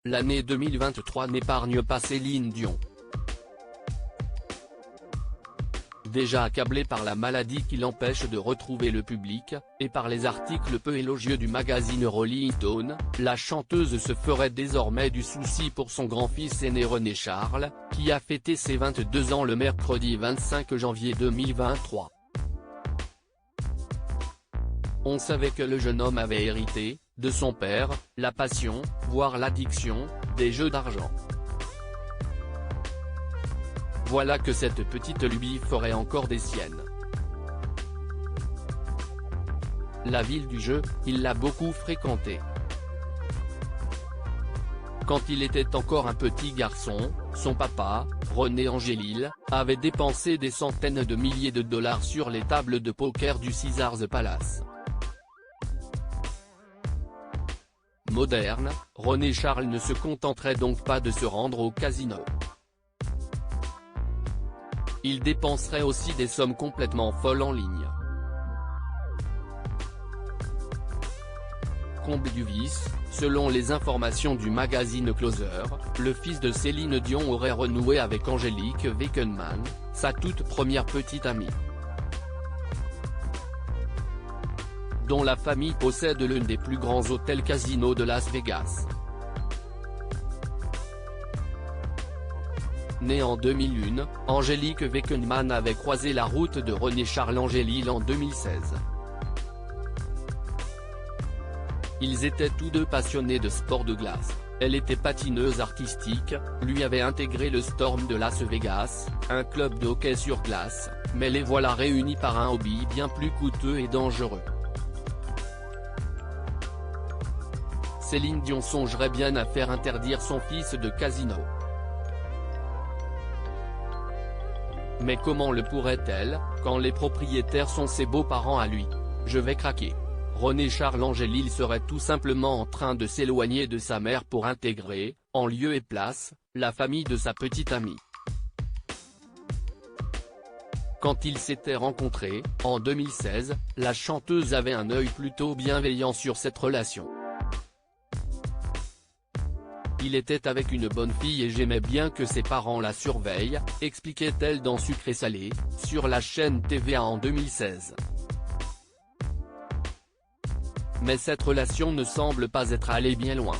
l'année 2023 n'épargne pas Céline Dion. Déjà accablée par la maladie qui l'empêche de retrouver le public, et par les articles peu élogieux du magazine Rolling Stone, la chanteuse se ferait désormais du souci pour son grand-fils aîné René Charles, qui a fêté ses 22 ans le mercredi 25 janvier 2023. On savait que le jeune homme avait hérité, de son père, la passion, voire l'addiction, des jeux d'argent. Voilà que cette petite lubie ferait encore des siennes. La ville du jeu, il l'a beaucoup fréquentée. Quand il était encore un petit garçon, son papa, René Angélil, avait dépensé des centaines de milliers de dollars sur les tables de poker du Caesars Palace. Moderne, René Charles ne se contenterait donc pas de se rendre au casino. Il dépenserait aussi des sommes complètement folles en ligne. Comble du vice, selon les informations du magazine Closer, le fils de Céline Dion aurait renoué avec Angélique Weckenmann, sa toute première petite amie, dont la famille possède l'un des plus grands hôtels casinos de Las Vegas. Née en 2001, Angélique Weckenmann avait croisé la route de René Charles Angélil en 2016. Ils étaient tous deux passionnés de sport de glace. Elle était patineuse artistique, lui avait intégré le Storm de Las Vegas, un club de hockey sur glace, mais les voilà réunis par un hobby bien plus coûteux et dangereux. Céline Dion songerait bien à faire interdire son fils de casino. Mais comment le pourrait-elle, quand les propriétaires sont ses beaux-parents à lui? Je vais craquer. René Charles Angélil serait tout simplement en train de s'éloigner de sa mère pour intégrer, en lieu et place, la famille de sa petite amie. Quand ils s'étaient rencontrés, en 2016, la chanteuse avait un œil plutôt bienveillant sur cette relation. Il était avec une bonne fille et j'aimais bien que ses parents la surveillent, expliquait-elle dans Sucré Salé, sur la chaîne TVA en 2016. Mais cette relation ne semble pas être allée bien loin.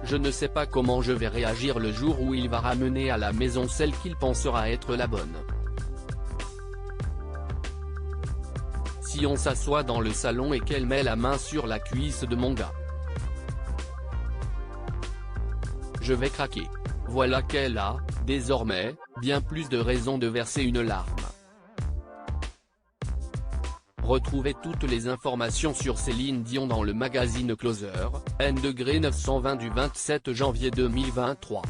Je ne sais pas comment je vais réagir le jour où il va ramener à la maison celle qu'il pensera être la bonne. Si on s'assoit dans le salon et qu'elle met la main sur la cuisse de mon gars, je vais craquer. Voilà qu'elle a, désormais, bien plus de raisons de verser une larme. Retrouvez toutes les informations sur Céline Dion dans le magazine Closer, N°920 du 27 janvier 2023.